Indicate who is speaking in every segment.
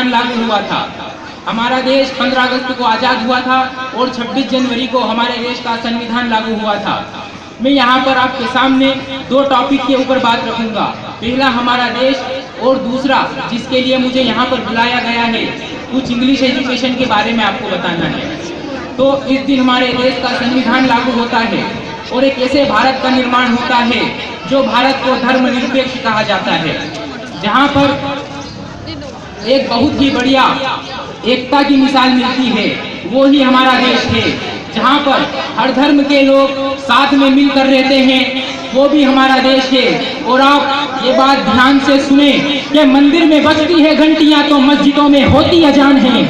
Speaker 1: लागू हुआ था। हमारा देश 15 अगस्त को आज़ाद हुआ था और 26 जनवरी को हमारे देश का संविधान लागू हुआ था। मैं यहाँ पर आपके सामने दो टॉपिक के ऊपर बात रखूंगा। पहला हमारा देश और दूसरा जिसके लिए मुझे यहाँ पर बुलाया गया है, कुछ इंग्लिश एजुकेशन के बारे में आपको बताना है। तो इस दिन हमारे देश का संविधान लागू होता है और एक ऐसे भारत का निर्माण होता है जो भारत को धर्मनिरपेक्ष कहा जाता है, जहाँ पर एक बहुत ही बढ़िया एकता की मिसाल मिलती है। वो ही हमारा देश है, जहाँ पर हर धर्म के लोग साथ में मिलकर रहते हैं, वो भी हमारा देश है। और आप ये बात ध्यान से सुने कि मंदिर में बजती है घंटियां तो मस्जिदों में होती अजान है।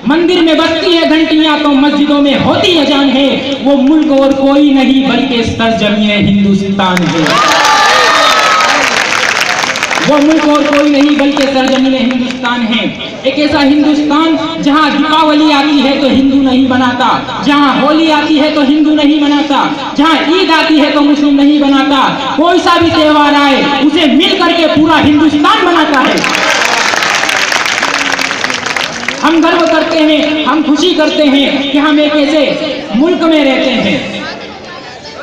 Speaker 1: मंदिर में बजती है घंटियां तो मस्जिदों में होती अजान है। वो मुल्क और कोई नहीं बल्कि सरजमीन हिंदुस्तान है। वो मुल्क और कोई नहीं बल्कि सरजमीन हिंदुस्तान है। एक ऐसा हिंदुस्तान जहाँ दीपावली आती है तो हिंदू नहीं बनाता, जहाँ होली आती है तो हिंदू नहीं मनाता, जहाँ ईद आती है तो मुस्लिम नहीं बनाता। कोई सा भी त्योहार आए उसे मिल करके पूरा हिंदुस्तान मनाता है। हम गर्व करते हैं, हम खुशी करते हैं कि हम एक ऐसे मुल्क में रहते हैं।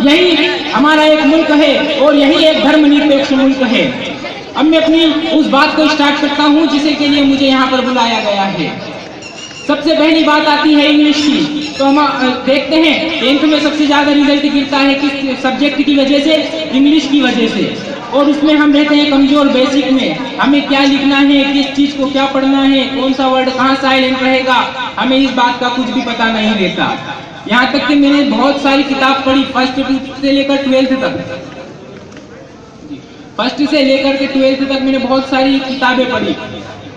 Speaker 1: यही हमारा एक मुल्क है और यही एक धर्मनिरपेक्ष मुल्क है। अब मैं अपनी उस बात को स्टार्ट करता हूँ जिसे के लिए मुझे यहाँ पर बुलाया गया है। सबसे पहली बात आती है इंग्लिश की। तो हम देखते हैं 10th में सबसे ज्यादा रिजल्ट गिरता है किस सब्जेक्ट की वजह से? इंग्लिश की वजह से। और उसमें हम रहते हैं कमजोर। बेसिक में हमें क्या लिखना है, किस चीज को क्या पढ़ना है, कौन सा वर्ड कहाँ साइलेंट रहेगा, हमें इस बात का कुछ भी पता नहीं रहता। यहाँ तक कि मैंने बहुत सारी किताब पढ़ी, फर्स्ट से लेकर 12th तक। फर्स्ट से लेकर के 12th तक मैंने बहुत सारी किताबें पढ़ी।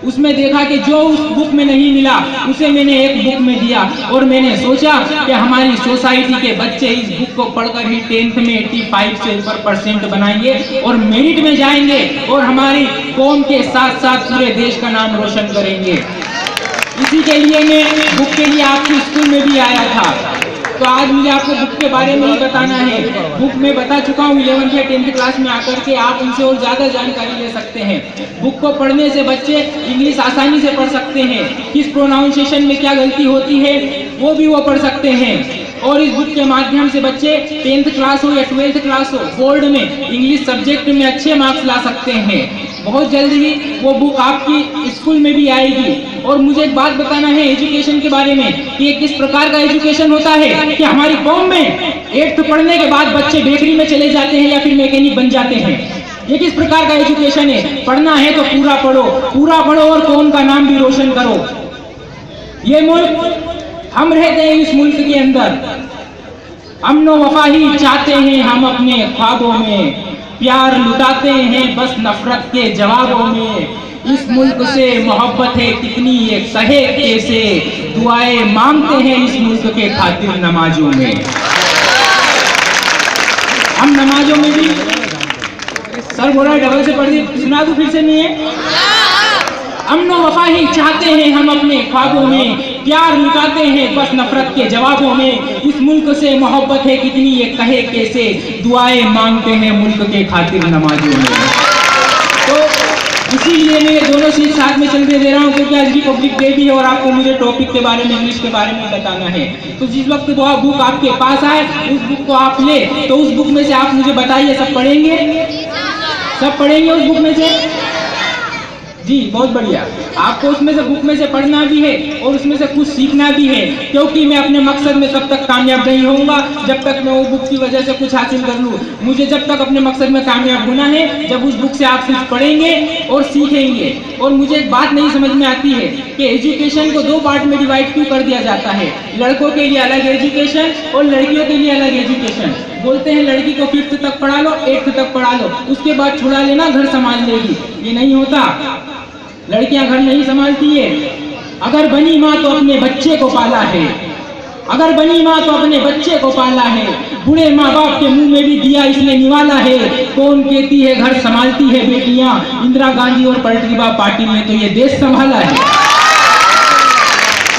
Speaker 1: उसमें देखा कि जो उस बुक में नहीं मिला उसे मैंने एक बुक में दिया। और मैंने सोचा कि हमारी सोसाइटी के बच्चे इस बुक को पढ़कर ही 10th में 85 से ऊपर % बनाएंगे और मेरिट में जाएंगे और हमारी कौम के साथ साथ पूरे देश का नाम रोशन करेंगे। इसी के लिए मैं बुक के लिए आपके स्कूल में भी आया था। तो आज मुझे आपको बुक के बारे में ही बताना है। बुक में बता चुका हूँ 11th या 10th क्लास में आकर के आप उनसे और ज्यादा जानकारी ले सकते हैं। बुक को पढ़ने से बच्चे इंग्लिश आसानी से पढ़ सकते हैं। किस प्रोनाउंसिएशन में क्या गलती होती है वो भी वो पढ़ सकते हैं। और इस बुक के माध्यम से बच्चे 10th क्लास हो या 12th क्लास हो, बोर्ड में इंग्लिश सब्जेक्ट में अच्छे मार्क्स ला सकते हैं। बहुत जल्द ही वो बुक आपकी स्कूल में भी आएगी। और मुझे एक बात बताना है एजुकेशन के बारे में कि ये किस प्रकार का एजुकेशन होता है कि हमारी कौम में 8th पढ़ने के बाद बच्चे बेकरी में चले जाते हैं या फिर मैकेनिक बन जाते हैं। ये किस प्रकार का एजुकेशन है? पढ़ना है तो पूरा पढ़ो, पूरा पढ़ो और कौम का नाम भी रोशन करो। ये मुल्क, हम रहते हैं इस मुल्क के अंदर, अमनो वफा ही चाहते हैं हम अपने ख्वाबों में, प्यार लुटाते हैं बस नफरत के जवाबों में। इस मुल्क से मोहब्बत है कितनी एक सहे कैसे, दुआएं मांगते हैं इस मुल्क के खातिर नमाजों में। हम नमाजों में भी, सर बोला डबल से पढ़ दी, सुना दूं फिर से? नहीं है? अमनो वफा ही चाहते हैं हम अपने ख्वाबों में, प्यार लुटाते हैं बस नफरत के जवाबों में। इस मुल्क से मोहब्बत है कितनी ये कहे कैसे, दुआएं मांगते हैं मुल्क के खातिर नमाजों में। तो इसीलिए मैं ये दोनों चीज साथ में चलते दे रहा हूँ क्योंकि आज रिपब्लिक डे भी है और आपको मुझे टॉपिक के बारे में, इंग्लिश के बारे में बताना है। तो जिस वक्त वो बुक आपके पास आए उस बुक को आप ले, तो उस बुक में से आप मुझे बताइए सब पढ़ेंगे? सब पढ़ेंगे उस बुक में से? जी बहुत बढ़िया। आपको उसमें से बुक में से पढ़ना भी है और उसमें से कुछ सीखना भी है, क्योंकि मैं अपने मकसद में तब तक कामयाब नहीं होऊंगा जब तक मैं वो बुक की वजह से कुछ हासिल कर लूँ। मुझे जब तक अपने मकसद में कामयाब होना है जब उस बुक से आप कुछ पढ़ेंगे और सीखेंगे। और मुझे एक बात नहीं समझ में आती है कि एजुकेशन को 2 पार्ट में डिवाइड क्यों कर दिया जाता है? लड़कों के लिए अलग एजुकेशन और लड़कियों के लिए अलग एजुकेशन। बोलते हैं लड़की को 5th तक पढ़ा लो, 8th तक पढ़ा लो, उसके बाद छुड़ा लेना, घर संभाल लेगी। ये नहीं होता। लड़कियां घर नहीं संभालती है। अगर बनी माँ तो अपने बच्चे को पाला है, अगर बनी माँ तो अपने बच्चे को पाला है, बूढ़े माँ बाप के मुंह में भी दिया इसने निवाला है। कौन कहती है घर संभालती है बेटियां? इंदिरा गांधी और प्रतिभा पाटिल ने तो ये देश संभाला है।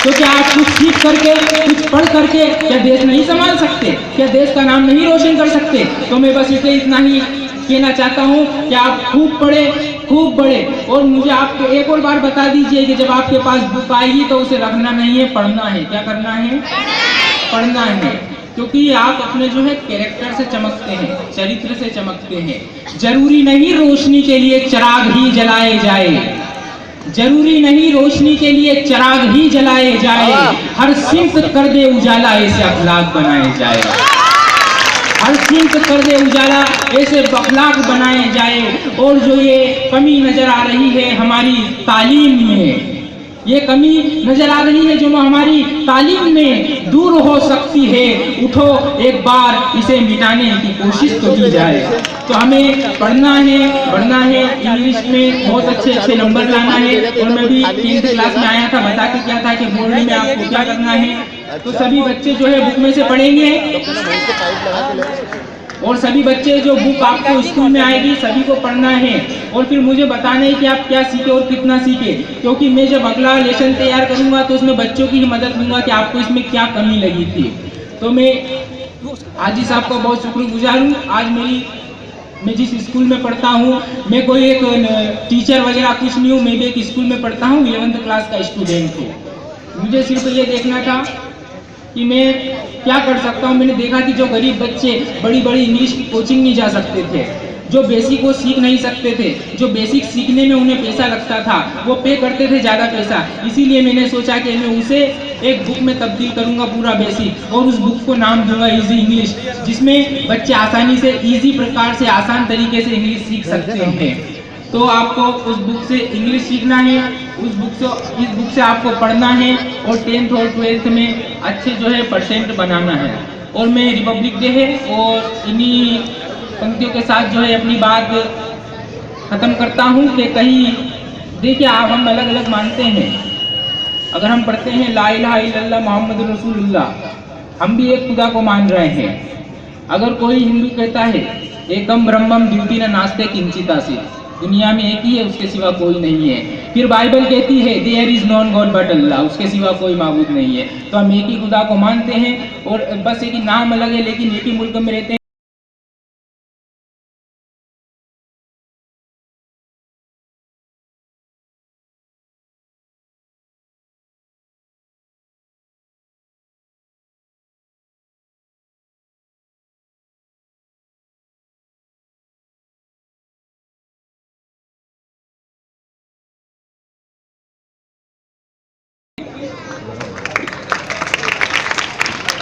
Speaker 1: तो क्या आप कुछ सीख करके, कुछ पढ़ करके क्या देश नहीं संभाल सकते? क्या देश का नाम नहीं रोशन कर सकते? तो मैं बस इसे इतना ही कहना चाहता हूँ कि आप खूब पढ़े, खूब बढ़े। और मुझे आपको एक और बार बता दीजिए कि जब आपके पास बुक आएगी तो उसे रखना नहीं है, पढ़ना है। क्या करना है? पढ़ना है। क्योंकि आप अपने जो है कैरेक्टर से चमकते हैं, चरित्र से चमकते हैं। जरूरी नहीं रोशनी के लिए चिराग ही जलाए जाए, जरूरी नहीं रोशनी के लिए चिराग ही जलाए जाए, हर सिमत कर दे उजाला ऐसे अखलाक बनाए जाए, हर सिमत कर दे उजाला ऐसे अखलाक बनाए जाए। और जो ये कमी नजर आ रही है हमारी तालीम में, ये कमी नजर आ रही है जो हमारी तालीम में दूर हो सकती है, उठो एक बार इसे मिटाने की कोशिश तो की जाए। तो हमें पढ़ना है, बढ़ना है, इंग्लिश में बहुत अच्छे अच्छे नंबर लाना है। और मैं भी 3th क्लास में आया था, बता के क्या था कि बोर्ड में आपको क्या करना है। तो सभी बच्चे जो है बुक में से पढ़ेंगे और सभी बच्चे जो बुक आपको स्कूल में आएगी सभी को पढ़ना है और फिर मुझे बताना है कि आप क्या सीखे और कितना सीखे। क्योंकि मैं जब अगला लेसन तैयार करूंगा तो उसमें बच्चों की ही मदद लूंगा कि आपको इसमें क्या कमी लगी थी। तो मैं हाजी साहब का बहुत शुक्रगुजार हूँ। आज मैं जिस स्कूल में पढ़ता हूँ, मैं कोई एक टीचर वगैरह कुछ नहीं हूँ, मैं भी एक स्कूल में पढ़ता हूँ, 11th क्लास का स्टूडेंट हूँ। मुझे सिर्फ ये देखना था कि मैं क्या कर सकता हूँ। मैंने देखा कि जो गरीब बच्चे बड़ी बड़ी इंग्लिश की कोचिंग नहीं जा सकते थे, जो बेसिक को सीख नहीं सकते थे, जो बेसिक सीखने में उन्हें पैसा लगता था, वो पे करते थे ज़्यादा पैसा। इसीलिए मैंने सोचा कि मैं उसे एक बुक में तब्दील करूंगा पूरा बेसिक, और उस बुक को नाम दूंगा इजी इंग्लिश, जिसमें बच्चे आसानी से इजी प्रकार से आसान तरीके से इंग्लिश सीख सकते हैं। तो आपको उस बुक से इंग्लिश सीखना है, इस बुक से आपको पढ़ना है और 10th और 12th में अच्छे जो है परसेंट बनाना है। और मैं रिपब्लिक डे है और इन्हीं पंक्तियों के साथ जो है अपनी बात ख़त्म करता हूँ कि कहीं देखिए आप हम अलग अलग मानते हैं। अगर हम पढ़ते हैं ला इलाहा इल्लल्लाह मोहम्मद रसूलुल्लाह, हम भी एक खुदा को मान रहे हैं। अगर कोई हिंदू कहता है एकम ब्रह्मम द्वितीय न नास्ते किंचितासी, दुनिया में एक ही है, उसके सिवा कोई नहीं है। फिर बाइबल कहती है there is non god but Allah, उसके सिवा कोई माबूद नहीं है। तो हम एक ही खुदा को मानते हैं और बस एक ही नाम अलग है लेकिन एक ही मुल्क में रहते हैं।